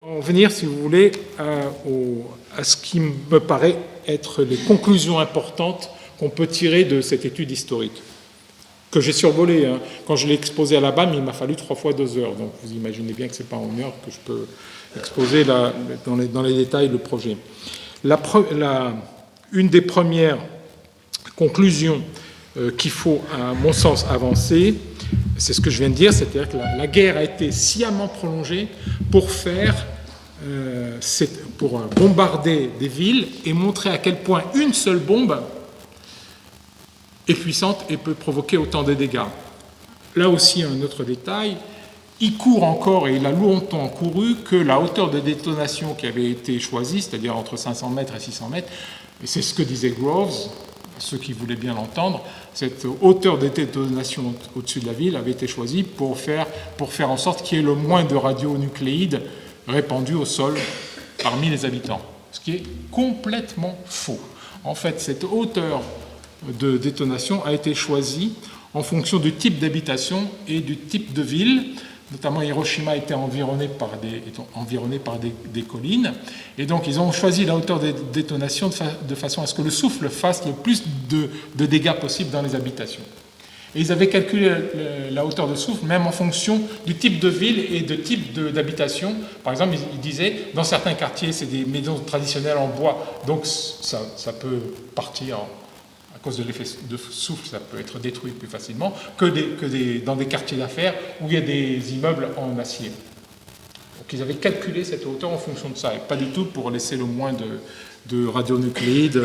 En venir, si vous voulez, à ce qui me paraît être les conclusions importantes qu'on peut tirer de cette étude historique, que j'ai survolée. Hein. Quand je l'ai exposée à la BAM, il m'a fallu 3 fois 2 heures. Donc vous imaginez bien que ce n'est pas en 1 heure que je peux exposer dans les détails le projet. Une des premières conclusions qu'il faut, à mon sens, avancer, c'est ce que je viens de dire, c'est-à-dire que la guerre a été sciemment prolongée pour bombarder des villes et montrer à quel point une seule bombe est puissante et peut provoquer autant de dégâts. Là aussi, un autre détail, il court encore, et il a longtemps couru, que la hauteur de détonation qui avait été choisie, c'est-à-dire entre 500 mètres et 600 mètres, et c'est ce que disait Groves, ceux qui voulaient bien l'entendre, cette hauteur de détonation au-dessus de la ville avait été choisie pour faire en sorte qu'il y ait le moins de radionucléides répandus au sol parmi les habitants. Ce qui est complètement faux. En fait, cette hauteur de détonation a été choisie en fonction du type d'habitation et du type de ville. Notamment Hiroshima était environné par des collines, et donc ils ont choisi la hauteur de détonation de façon à ce que le souffle fasse le plus de dégâts possible dans les habitations. Et ils avaient calculé la hauteur de souffle même en fonction du type de ville et de type d'habitation. Par exemple, ils disaient, dans certains quartiers, c'est des maisons traditionnelles en bois, donc ça peut partir à cause de l'effet de souffle, ça peut être détruit plus facilement que dans des quartiers d'affaires où il y a des immeubles en acier. Donc ils avaient calculé cette hauteur en fonction de ça, et pas du tout pour laisser le moins de radionucléides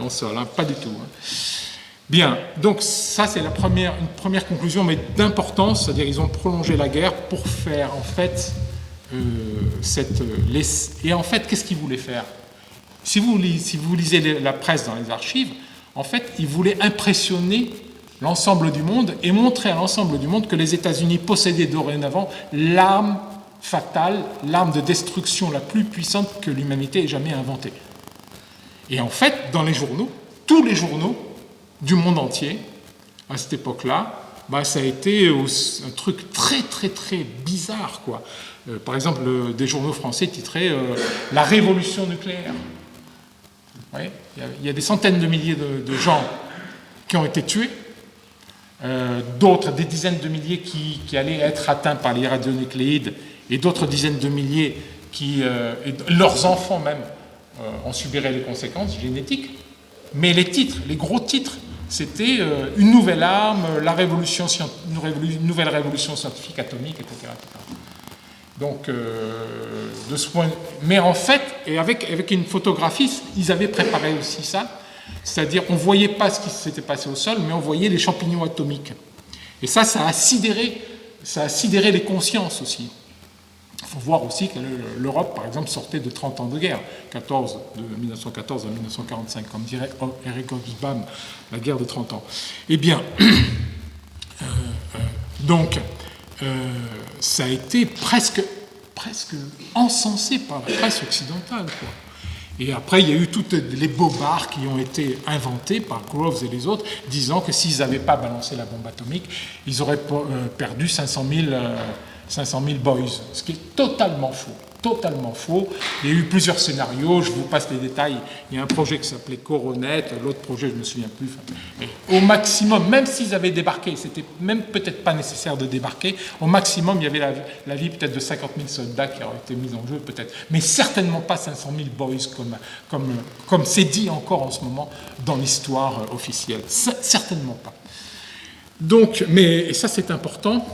en sol, hein, pas du tout. Hein. Bien, donc ça c'est une première conclusion, mais d'importance, c'est-à-dire ils ont prolongé la guerre pour faire en fait et en fait qu'est-ce qu'ils voulaient faire ? Si vous lisez la presse dans les archives, en fait, ils voulaient impressionner l'ensemble du monde et montrer à l'ensemble du monde que les États-Unis possédaient dorénavant l'arme fatale, l'arme de destruction la plus puissante que l'humanité ait jamais inventée. Et en fait, dans les journaux, tous les journaux du monde entier, à cette époque-là, ça a été un truc très, très, très bizarre, quoi. Par exemple, des journaux français titraient « La révolution nucléaire ». Oui, il y a des centaines de milliers de gens qui ont été tués, d'autres, des dizaines de milliers qui allaient être atteints par les radionucléides, et d'autres dizaines de milliers et leurs enfants même, en subiraient les conséquences génétiques. Mais les gros titres, c'était une nouvelle arme, une nouvelle révolution scientifique atomique, etc. etc. Donc, de ce point, mais en fait, et avec une photographie, ils avaient préparé aussi ça, c'est-à-dire on ne voyait pas ce qui s'était passé au sol, mais on voyait les champignons atomiques. Et ça a sidéré les consciences aussi. Il faut voir aussi que l'Europe, par exemple, sortait de 30 ans de guerre, de 1914 à 1945, comme dirait Eric Hobsbawm, la guerre de 30 ans. Eh bien, donc, ça a été presque encensé par la presse occidentale, quoi. Et après, il y a eu tous les bobards qui ont été inventés par Groves et les autres, disant que s'ils n'avaient pas balancé la bombe atomique, ils auraient perdu 500 000 boys, ce qui est totalement faux. Totalement faux. Il y a eu plusieurs scénarios, je vous passe les détails. Il y a un projet qui s'appelait Coronet, l'autre projet, je ne me souviens plus. Au maximum, même s'ils avaient débarqué, c'était même peut-être pas nécessaire de débarquer, au maximum, il y avait la vie peut-être de 50 000 soldats qui auraient été mis en jeu, peut-être. Mais certainement pas 500 000 boys, comme c'est dit encore en ce moment dans l'histoire officielle. Certainement pas. Donc, et ça c'est important,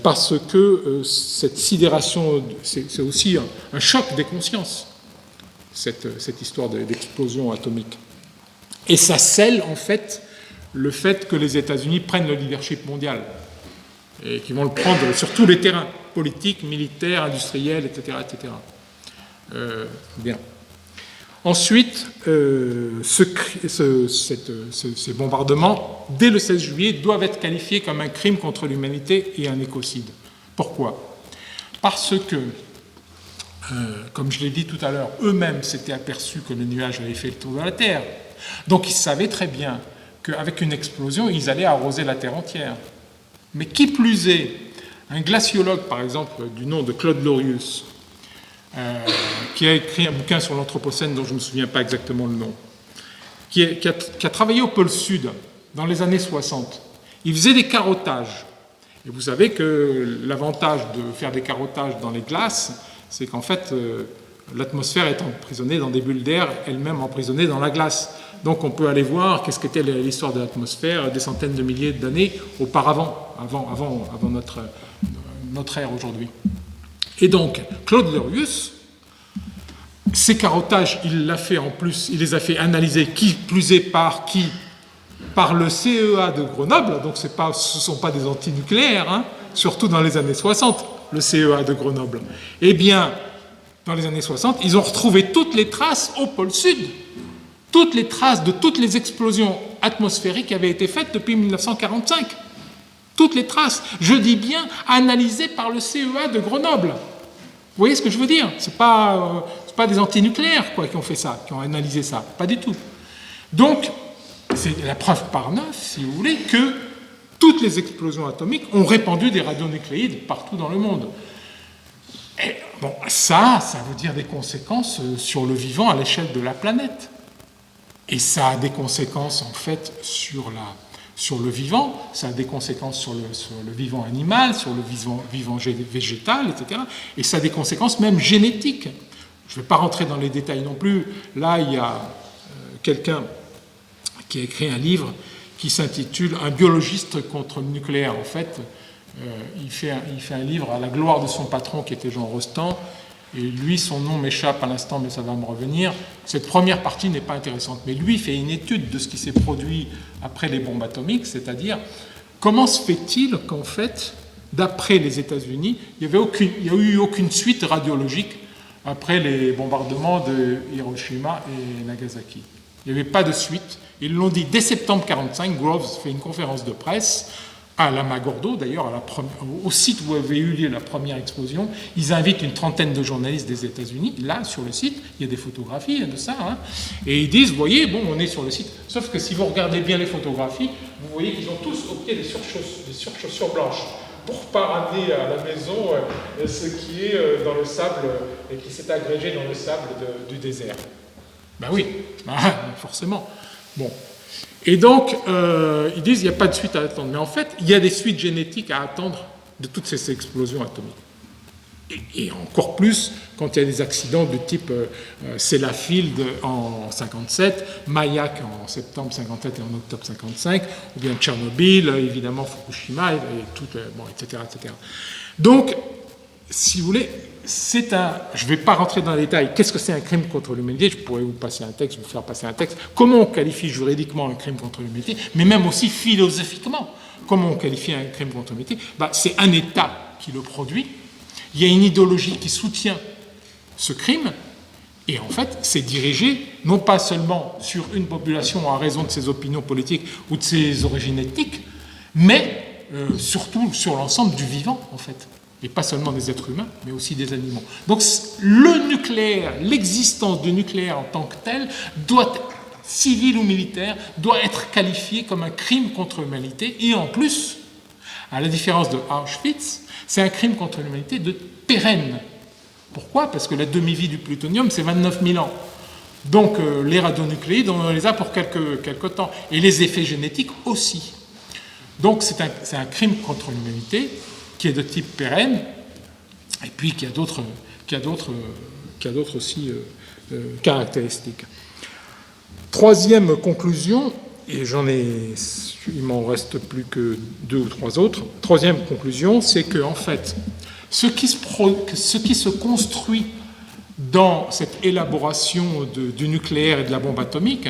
parce que cette sidération, c'est aussi un choc des consciences, cette histoire d'explosion atomique. Et ça scelle en fait le fait que les États-Unis prennent le leadership mondial, et qu'ils vont le prendre sur tous les terrains, politiques, militaires, industriels, etc. etc. Bien. Ensuite, ces bombardements, dès le 16 juillet, doivent être qualifiés comme un crime contre l'humanité et un écocide. Pourquoi ? Parce que, comme je l'ai dit tout à l'heure, eux-mêmes s'étaient aperçus que le nuage avait fait le tour de la Terre. Donc ils savaient très bien qu'avec une explosion, ils allaient arroser la Terre entière. Mais qui plus est, un glaciologue, par exemple, du nom de Claude Lorius, qui a écrit un bouquin sur l'Anthropocène dont je ne me souviens pas exactement le nom, qui a travaillé au pôle Sud dans les années 60. Il faisait des carottages. Et vous savez que l'avantage de faire des carottages dans les glaces, c'est qu'en fait, l'atmosphère est emprisonnée dans des bulles d'air, elle-même emprisonnée dans la glace. Donc on peut aller voir qu'est-ce qu'était l'histoire de l'atmosphère des centaines de milliers d'années auparavant, avant notre ère aujourd'hui. Et donc, Claude Lerius, ces carottages, il les a fait analyser, qui plus est par qui? Par le CEA de Grenoble, donc ce ne sont pas des antinucléaires, hein, surtout dans les années 60, le CEA de Grenoble. Eh bien, dans les années 60, ils ont retrouvé toutes les traces au pôle Sud, toutes les traces de toutes les explosions atmosphériques qui avaient été faites depuis 1945. Toutes les traces, je dis bien analysées par le CEA de Grenoble. Vous voyez ce que je veux dire? Ce n'est pas des antinucléaires qui ont fait ça, qui ont analysé ça, pas du tout. Donc, c'est la preuve par 9, si vous voulez, que toutes les explosions atomiques ont répandu des radionucléides partout dans le monde. Et bon, ça veut dire des conséquences sur le vivant à l'échelle de la planète. Et ça a des conséquences, en fait, sur le vivant, ça a des conséquences sur le vivant animal, sur le vivant végétal, etc. Et ça a des conséquences même génétiques. Je ne vais pas rentrer dans les détails non plus. Là, il y a quelqu'un qui a écrit un livre qui s'intitule « Un biologiste contre le nucléaire ». En fait, il fait un livre à la gloire de son patron qui était Jean Rostand. Et lui, son nom m'échappe à l'instant, mais ça va me revenir. Cette première partie n'est pas intéressante. Mais lui fait une étude de ce qui s'est produit après les bombes atomiques, c'est-à-dire comment se fait-il qu'en fait, d'après les États-Unis, il n'y a eu aucune suite radiologique après les bombardements de Hiroshima et Nagasaki. Il n'y avait pas de suite. Ils l'ont dit dès septembre 1945. Groves fait une conférence de presse à Alamogordo, d'ailleurs, au site où avait eu lieu la première explosion. Ils invitent une trentaine de journalistes des États-Unis. Là, sur le site, il y a des photographies de ça. Hein, et ils disent, vous voyez, bon, on est sur le site. Sauf que si vous regardez bien les photographies, vous voyez qu'ils ont tous au pied des surchaussures blanches pour ne pas ramener à la maison ce qui est dans le sable et qui s'est agrégé dans le sable du désert. Ben oui, forcément. Bon. Et donc, ils disent qu'il n'y a pas de suite à attendre. Mais en fait, il y a des suites génétiques à attendre de toutes ces explosions atomiques. Et encore plus quand il y a des accidents de type Sellafield en 1957, Mayak en septembre 1957 et en octobre 1955, ou bien Tchernobyl, évidemment Fukushima, et tout, bon, etc., etc. Donc, si vous voulez, je ne vais pas rentrer dans les détails. Qu'est-ce que c'est un crime contre l'humanité? Je pourrais vous faire passer un texte. Comment on qualifie juridiquement un crime contre l'humanité? Mais même aussi philosophiquement, comment on qualifie un crime contre l'humanité? C'est un État qui le produit. Il y a une idéologie qui soutient ce crime. Et en fait, c'est dirigé non pas seulement sur une population à raison de ses opinions politiques ou de ses origines ethniques, mais surtout sur l'ensemble du vivant, en fait. Et pas seulement des êtres humains, mais aussi des animaux. Donc le nucléaire, l'existence du nucléaire en tant que tel, civil ou militaire, doit être qualifié comme un crime contre l'humanité. Et en plus, à la différence de Auschwitz, c'est un crime contre l'humanité de pérenne. Pourquoi? Parce que la demi-vie du plutonium, c'est 29 000 ans. Donc les radionucléides, on les a pour quelques temps. Et les effets génétiques aussi. Donc c'est un crime contre l'humanité qui est de type pérenne, et puis qui a d'autres aussi caractéristiques. Troisième conclusion, et il m'en reste plus que 2 ou 3 autres. Troisième conclusion, c'est que en fait, ce qui se construit dans cette élaboration du nucléaire et de la bombe atomique,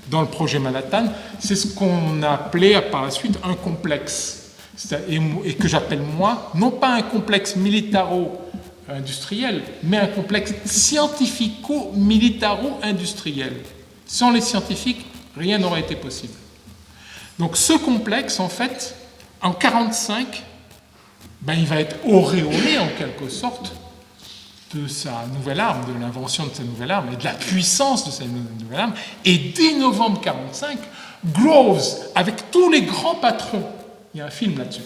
dans le projet Manhattan, c'est ce qu'on a appelé par la suite un complexe. Et que j'appelle moi, non pas un complexe militaro-industriel, mais un complexe scientifico-militaro-industriel. Sans les scientifiques, rien n'aurait été possible. Donc ce complexe, en fait, en 1945, il va être auréolé en quelque sorte de sa nouvelle arme, de l'invention de sa nouvelle arme et de la puissance de sa nouvelle arme. Et dès novembre 1945, Groves, avec tous les grands patrons, il y a un film là-dessus,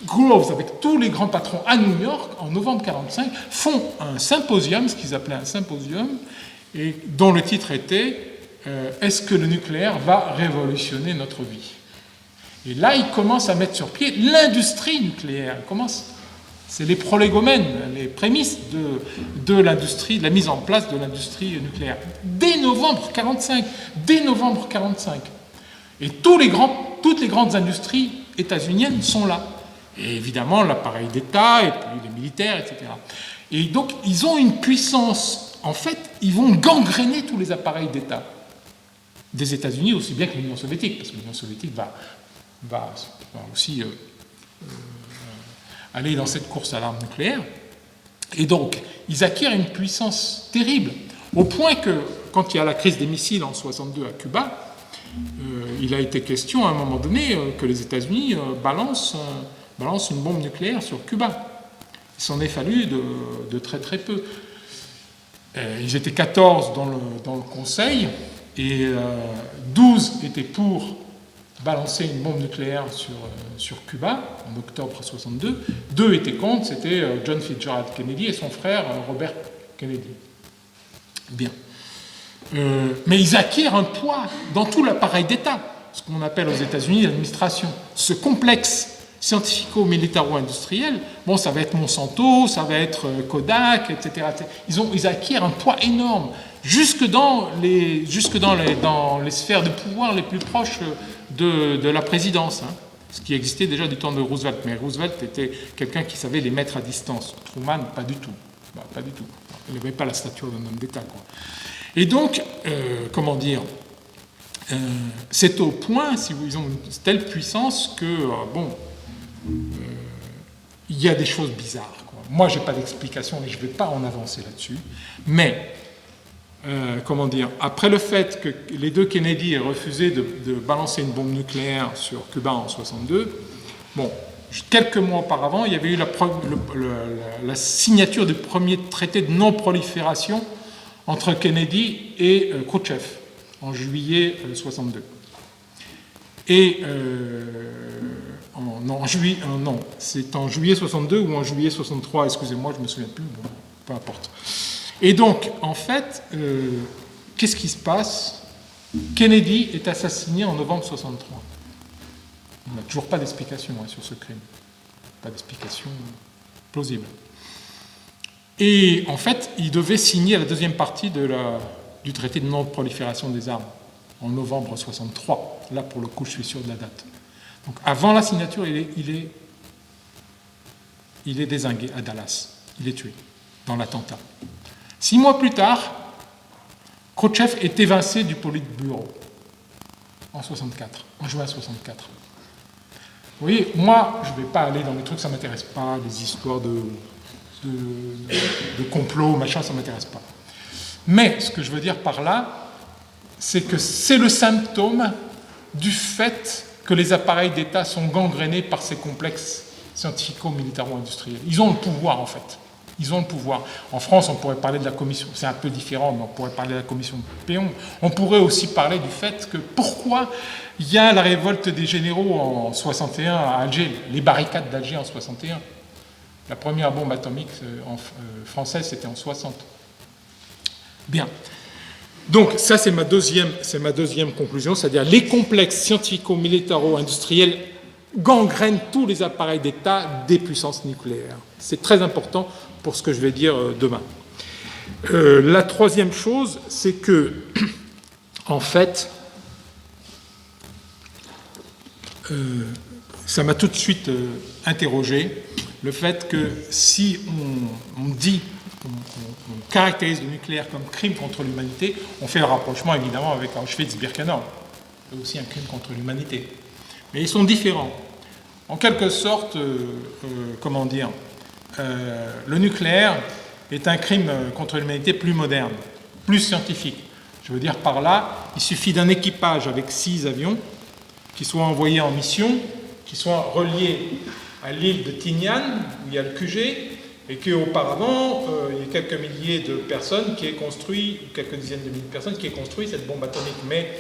Groves, avec tous les grands patrons à New York, en novembre 1945, font un symposium, ce qu'ils appelaient un symposium, et dont le titre était Est-ce que le nucléaire va révolutionner notre vie? Et là, ils commencent à mettre sur pied l'industrie nucléaire. C'est les prolégomènes, les prémices de l'industrie, de la mise en place de l'industrie nucléaire. Dès novembre 1945. Dès novembre 1945. Et toutes les grandes industries états-uniennes sont là. Et évidemment, l'appareil d'État, et puis les militaires, etc. Et donc, ils ont une puissance. En fait, ils vont gangréner tous les appareils d'État des États-Unis, aussi bien que l'Union soviétique, parce que l'Union soviétique va aussi aller dans cette course à l'arme nucléaire. Et donc, ils acquièrent une puissance terrible, au point que, quand il y a la crise des missiles en 1962 à Cuba, il a été question à un moment donné que les États-Unis balancent une bombe nucléaire sur Cuba. Il s'en est fallu de très très peu. Ils étaient 14 dans le Conseil, et 12 étaient pour balancer une bombe nucléaire sur Cuba en octobre 1962. 2 étaient contre, c'était John Fitzgerald Kennedy et son frère Robert Kennedy. Bien. Mais ils acquièrent un poids dans tout l'appareil d'État, ce qu'on appelle aux États-Unis l'administration. Ce complexe scientifico-militaro-industriel, bon, ça va être Monsanto, ça va être Kodak, etc. Ils acquièrent un poids énorme, jusque dans les sphères de pouvoir les plus proches de la présidence, hein, ce qui existait déjà du temps de Roosevelt. Mais Roosevelt était quelqu'un qui savait les mettre à distance. Truman, pas du tout. Pas du tout. Il n'avait pas la stature d'un homme d'État, quoi. Et donc, c'est au point, ils ont une telle puissance que, il y a des choses bizarres, quoi. Moi, je n'ai pas d'explication et je ne vais pas en avancer là-dessus. Mais, après le fait que les 2 Kennedy aient refusé de balancer une bombe nucléaire sur Cuba en 1962, quelques mois auparavant, il y avait eu la signature du premier traité de non-prolifération entre Kennedy et Khrouchtchev en juillet 1962. Et c'est en juillet 62 ou en juillet 63, excusez-moi, je ne me souviens plus, bon, peu importe. Et donc, en fait, qu'est-ce qui se passe? Kennedy est assassiné en novembre 63. On n'a toujours pas d'explication sur ce crime. Pas d'explication plausible. Et en fait, il devait signer la deuxième partie du traité de non-prolifération des armes en novembre 63. Là, pour le coup, je suis sûr de la date. Donc, avant la signature, il est dézingué à Dallas. Il est tué dans l'attentat. 6 mois plus tard, Khrouchtchev est évincé du Politburo en juin 64. Vous voyez, moi, je ne vais pas aller dans les trucs, ça ne m'intéresse pas, les histoires de complot, machin, ça ne m'intéresse pas. Mais ce que je veux dire par là, c'est que c'est le symptôme du fait que les appareils d'État sont gangrénés par ces complexes scientifico-militaro-industriels. Ils ont le pouvoir, en fait. Ils ont le pouvoir. En France, on pourrait parler de la commission, c'est un peu différent, mais on pourrait parler de la commission Péon. On pourrait aussi parler du fait que pourquoi il y a la révolte des généraux en 61 à Alger, les barricades d'Alger en 61. La première bombe atomique française, c'était en 60. Bien. Donc, ça, c'est ma deuxième conclusion, c'est-à-dire les complexes scientifico-militaro-industriels gangrènent tous les appareils d'État des puissances nucléaires. C'est très important pour ce que je vais dire demain. La troisième chose, c'est que, en fait, ça m'a tout de suite interrogé, le fait que si on caractérise le nucléaire comme crime contre l'humanité, on fait le rapprochement évidemment avec Auschwitz-Birkenau. C'est aussi un crime contre l'humanité. Mais ils sont différents. En quelque sorte, le nucléaire est un crime contre l'humanité plus moderne, plus scientifique. Je veux dire par là, il suffit d'un équipage avec 6 avions qui soient envoyés en mission, qui soient reliés à l'île de Tinian, où il y a le QG, et qu'auparavant, il y a quelques milliers de personnes qui aient construit, ou quelques dizaines de milliers de personnes qui aient construit cette bombe atomique. Mais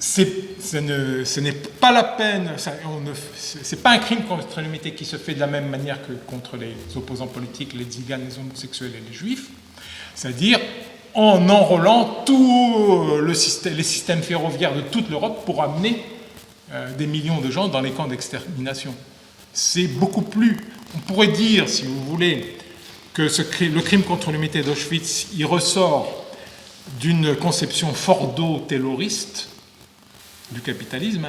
ce n'est pas la peine, c'est pas un crime contre l'humanité qui se fait de la même manière que contre les opposants politiques, les tziganes, les homosexuels et les juifs, c'est-à-dire en enrôlant tous les systèmes ferroviaires de toute l'Europe pour amener des millions de gens dans les camps d'extermination. C'est beaucoup plus... On pourrait dire, si vous voulez, que le crime contre l'humanité d'Auschwitz, il ressort d'une conception fordo-tayloriste du capitalisme,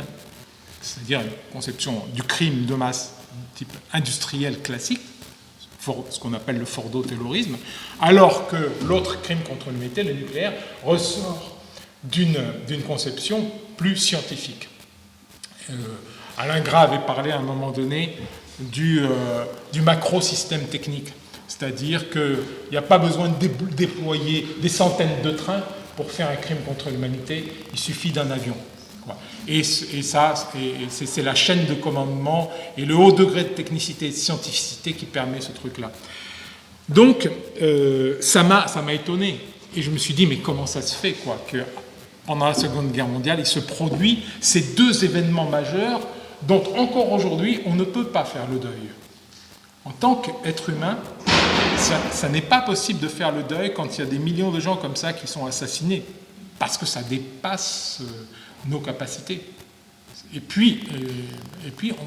c'est-à-dire une conception du crime de masse type industriel classique, ce qu'on appelle le fordo-taylorisme, alors que l'autre crime contre l'humanité, le nucléaire, ressort d'une conception plus scientifique. Alain Gras avait parlé à un moment donné du macro-système technique, c'est-à-dire qu'il n'y a pas besoin de déployer des centaines de trains pour faire un crime contre l'humanité, il suffit d'un avion. Et c'est la chaîne de commandement et le haut degré de technicité et de scientificité qui permet ce truc-là. Donc, ça m'a étonné. Et je me suis dit, mais comment ça se fait, que pendant la Seconde Guerre mondiale, il se produit ces deux événements majeurs dont encore aujourd'hui, on ne peut pas faire le deuil. En tant qu'être humain, ça n'est pas possible de faire le deuil quand il y a des millions de gens comme ça qui sont assassinés, parce que ça dépasse nos capacités. Et puis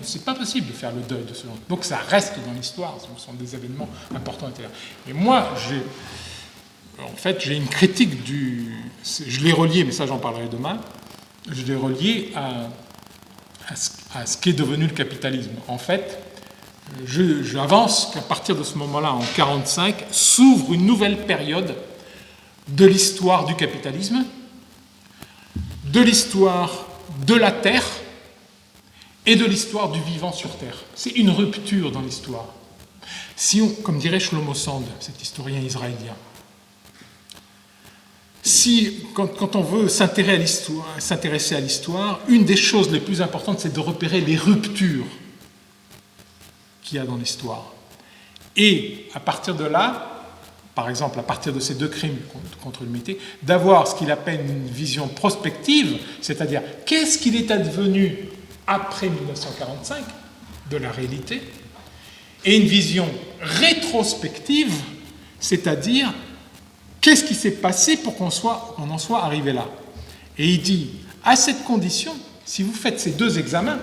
c'est pas possible de faire le deuil de ce genre. Donc ça reste dans l'histoire, ce sont des événements importants. Et moi, j'ai une critique je l'ai relié, mais ça j'en parlerai demain, je l'ai relié à ce qu'est devenu le capitalisme. En fait, j'avance qu'à partir de ce moment-là, en 1945, s'ouvre une nouvelle période de l'histoire du capitalisme, de l'histoire de la Terre et de l'histoire du vivant sur Terre. C'est une rupture dans l'histoire. Comme dirait Shlomo Sand, cet historien israélien, quand on veut s'intéresser à l'histoire, une des choses les plus importantes, c'est de repérer les ruptures qu'il y a dans l'histoire. Et à partir de là, par exemple, à partir de ces deux crimes contre l'humanité, d'avoir ce qu'il appelle une vision prospective, c'est-à-dire qu'est-ce qu'il est advenu après 1945 de la réalité, et une vision rétrospective, c'est-à-dire qu'est-ce qui s'est passé pour qu'on en soit arrivé là. Et il dit, à cette condition, si vous faites ces deux examens,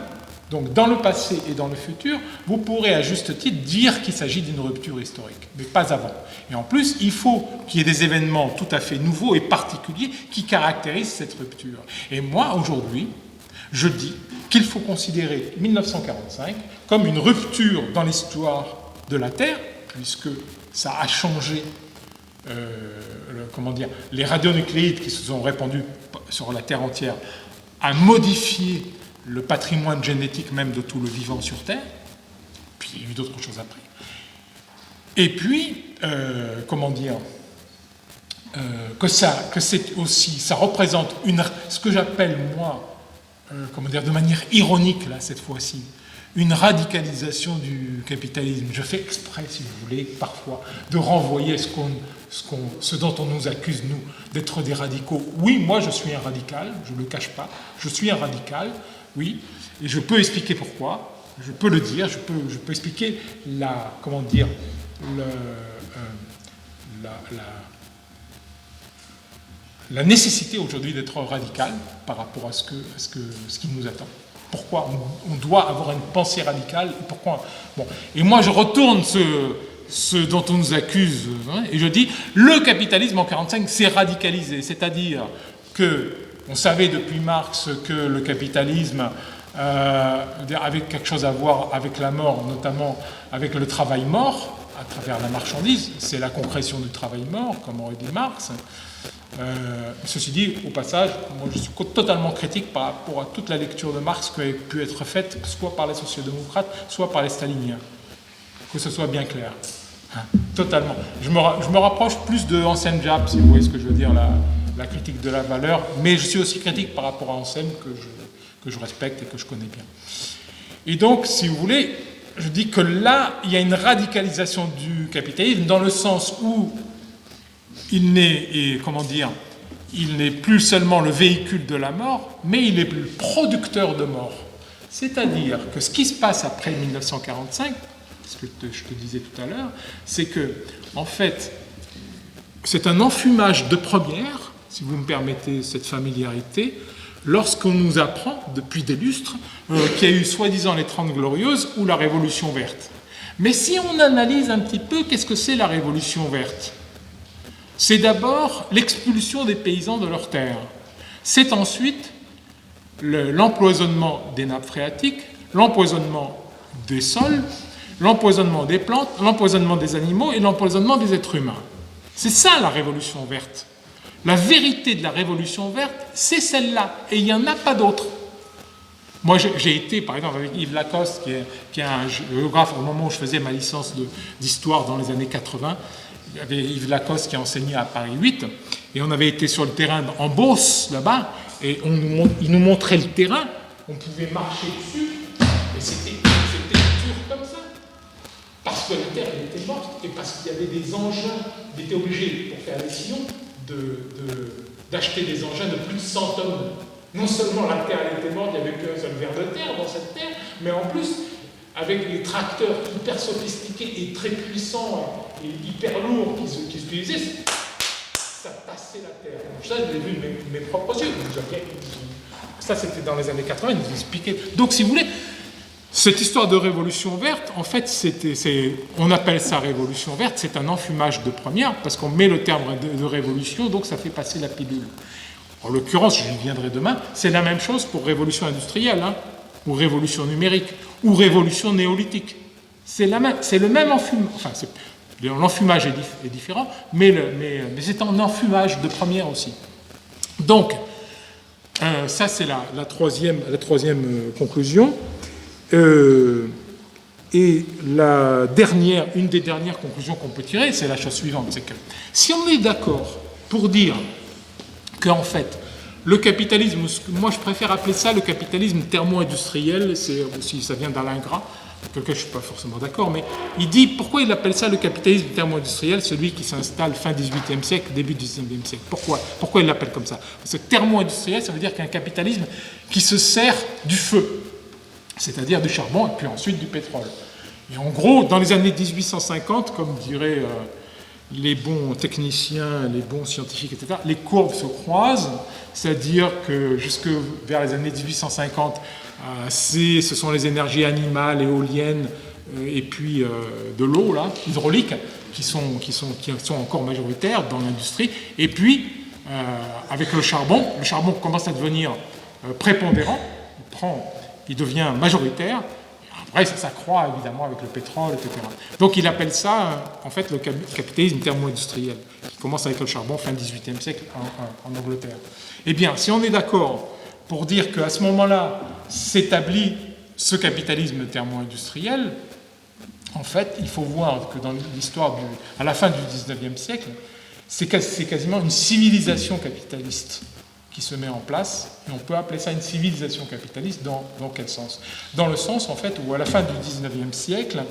donc dans le passé et dans le futur, vous pourrez à juste titre dire qu'il s'agit d'une rupture historique, mais pas avant. Et en plus, il faut qu'il y ait des événements tout à fait nouveaux et particuliers qui caractérisent cette rupture. Et moi, aujourd'hui, je dis qu'il faut considérer 1945 comme une rupture dans l'histoire de la Terre, puisque ça a changé, les radionucléides qui se sont répandus sur la Terre entière, a modifié le patrimoine génétique même de tout le vivant sur Terre, puis il y a eu d'autres choses après. Et puis, que c'est aussi, ça représente ce que j'appelle, moi, de manière ironique, là, cette fois-ci, une radicalisation du capitalisme. Je fais exprès, si vous voulez, parfois, de renvoyer ce dont on nous accuse, nous, d'être des radicaux. Oui, moi, je suis un radical, je ne le cache pas, je suis un radical, oui, et je peux expliquer pourquoi, je peux le dire, je peux expliquer la nécessité aujourd'hui d'être radical par rapport à ce qui nous attend. Pourquoi on doit avoir une pensée radicale et pourquoi. Bon. Et moi, je retourne ce dont on nous accuse, et je dis, le capitalisme en 1945 s'est radicalisé, c'est-à-dire qu'on savait depuis Marx que le capitalisme avait quelque chose à voir avec la mort, notamment avec le travail mort, à travers la marchandise, c'est la concrétion du travail mort, comme aurait dit Marx. Ceci dit, au passage, moi je suis totalement critique par rapport à toute la lecture de Marx qui a pu être faite soit par les sociodémocrates, soit par les staliniens. Que ce soit bien clair. Totalement. Je me rapproche plus de Anselm Diab, si vous voyez ce que je veux dire, la critique de la valeur, mais je suis aussi critique par rapport à Anselm que je respecte et que je connais bien. Et donc, si vous voulez, je dis que là, il y a une radicalisation du capitalisme dans le sens où il il n'est plus seulement le véhicule de la mort, mais il est le producteur de mort. C'est-à-dire que ce qui se passe après 1945, ce que je te disais tout à l'heure, c'est que, en fait, c'est un enfumage de première, si vous me permettez cette familiarité, lorsqu'on nous apprend, depuis des lustres, qu'il y a eu soi-disant les 30 Glorieuses ou la Révolution verte. Mais si on analyse un petit peu, qu'est-ce que c'est la Révolution verte ? C'est d'abord l'expulsion des paysans de leurs terres. C'est ensuite l'empoisonnement des nappes phréatiques, l'empoisonnement des sols, l'empoisonnement des plantes, l'empoisonnement des animaux et l'empoisonnement des êtres humains. C'est ça la Révolution verte. La vérité de la Révolution verte, c'est celle-là, et il n'y en a pas d'autre. Moi, j'ai été, par exemple, avec Yves Lacoste, qui est un géographe au moment où je faisais ma licence d'histoire dans les années 80. Il y avait Yves Lacoste qui enseignait à Paris 8, et on avait été sur le terrain en Beauce, là-bas, et il nous montrait le terrain, on pouvait marcher dessus, et c'était dur comme ça. Parce que la terre, elle était morte, et parce qu'il y avait des engins, il était obligé, pour faire les sillons, d'acheter des engins de plus de 100 tonnes. Non seulement la terre elle était morte, il n'y avait qu'un seul ver de terre dans cette terre, mais en plus, avec les tracteurs hyper sophistiqués et très puissants et hyper lourds qu'ils utilisaient, ça passait la terre. Donc ça, je l'ai vu de mes propres yeux. Ça, c'était dans les années 80, ils nous expliquaient. Donc, si vous voulez, cette histoire de révolution verte, en fait, on appelle ça révolution verte, c'est un enfumage de première, parce qu'on met le terme de révolution, donc ça fait passer la pilule. En l'occurrence, j'y viendrai demain, c'est la même chose pour révolution industrielle, ou révolution numérique, ou révolution néolithique. C'est le même enfumage, enfin, l'enfumage est différent, mais c'est un enfumage de première aussi. Donc, ça c'est la troisième conclusion. Et une des dernières conclusions qu'on peut tirer, c'est la chose suivante, c'est que si on est d'accord pour dire qu'en fait, le capitalisme, moi je préfère appeler ça le capitalisme thermo-industriel, c'est aussi, ça vient d'Alain Gras, avec lequel je ne suis pas forcément d'accord, mais il dit pourquoi il appelle ça le capitalisme thermo-industriel, celui qui s'installe fin 18e siècle, début 19e siècle. Pourquoi il l'appelle comme ça? Parce que thermo-industriel, ça veut dire qu'un capitalisme qui se sert du feu, c'est-à-dire du charbon et puis ensuite du pétrole. Et en gros, dans les années 1850, comme diraient les bons techniciens, les bons scientifiques, etc., les courbes se croisent, c'est-à-dire que jusque vers les années 1850, ce sont les énergies animales, éoliennes, et puis de l'eau, là, hydraulique, qui sont encore majoritaires dans l'industrie. Et puis, avec le charbon commence à devenir prépondérant, il devient majoritaire. Après, ça s'accroît évidemment avec le pétrole, etc. Donc il appelle ça, en fait, le capitalisme thermo-industriel, qui commence avec le charbon fin 18e siècle en Angleterre. Eh bien, si on est d'accord pour dire qu'à ce moment-là s'établit ce capitalisme thermo-industriel, en fait, il faut voir que dans l'histoire, à la fin du 19e siècle, c'est quasiment une civilisation capitaliste qui se met en place, et on peut appeler ça une civilisation capitaliste dans quel sens? Dans le sens, en fait, où à la fin du 19e siècle,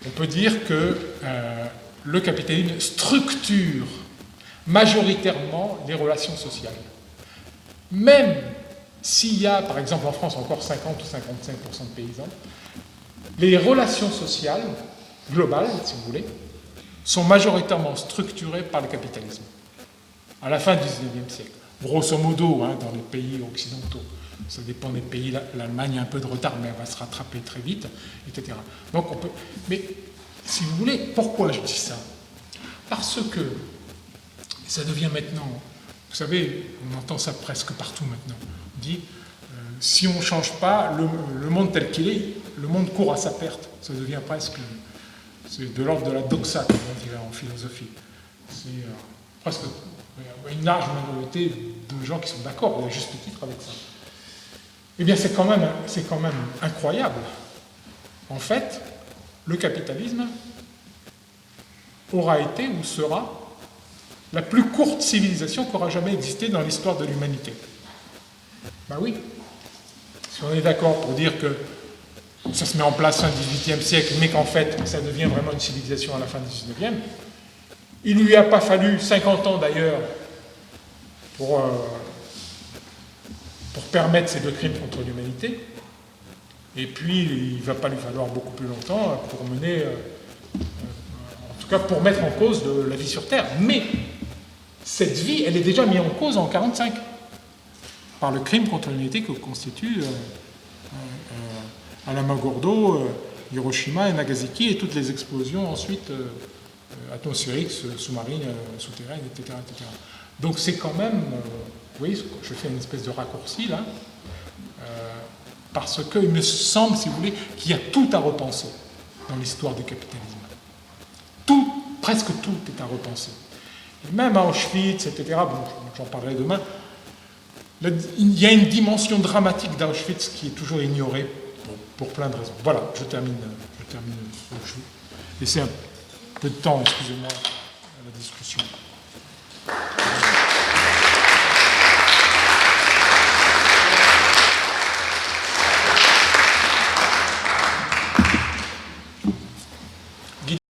on peut dire que le capitalisme structure majoritairement les relations sociales. Même s'il y a, par exemple en France, encore 50 ou 55% de paysans, les relations sociales, globales, si vous voulez, sont majoritairement structurées par le capitalisme, à la fin du 19e siècle. Grosso modo, dans les pays occidentaux. Ça dépend des pays. L'Allemagne a un peu de retard, mais elle va se rattraper très vite, etc. Donc on peut. Mais si vous voulez, pourquoi je dis ça? Parce que ça devient maintenant. Vous savez, on entend ça presque partout maintenant. On dit si on ne change pas le monde tel qu'il est, le monde court à sa perte. Ça devient presque. C'est de l'ordre de la doxa, comme on dirait en philosophie. C'est presque. Une large majorité de gens qui sont d'accord, il y a juste titre avec ça. Eh bien, c'est quand même incroyable. En fait, le capitalisme aura été ou sera la plus courte civilisation qui aura jamais existé dans l'histoire de l'humanité. Ben oui. Si on est d'accord pour dire que ça se met en place fin 18e siècle, mais qu'en fait, ça devient vraiment une civilisation à la fin du 19e, il ne lui a pas fallu 50 ans d'ailleurs pour permettre ces 2 crimes contre l'humanité. Et puis, il ne va pas lui falloir beaucoup plus longtemps pour mener, en tout cas pour mettre en cause la vie sur Terre. Mais cette vie, elle est déjà mise en cause en 1945 par le crime contre l'humanité que constitue Alamogordo, Hiroshima et Nagasaki et toutes les explosions ensuite atmosphériques, sous-marines, souterraines, etc., etc. Donc c'est quand même, vous voyez, je fais une espèce de raccourci là, parce qu'il me semble, si vous voulez, qu'il y a tout à repenser dans l'histoire du capitalisme. Tout, presque tout est à repenser. Et même à Auschwitz, etc., bon, j'en parlerai demain, il y a une dimension dramatique d'Auschwitz qui est toujours ignorée pour plein de raisons. Voilà, je termine. Je vais laisser un peu de temps, excusez-moi, à la discussion.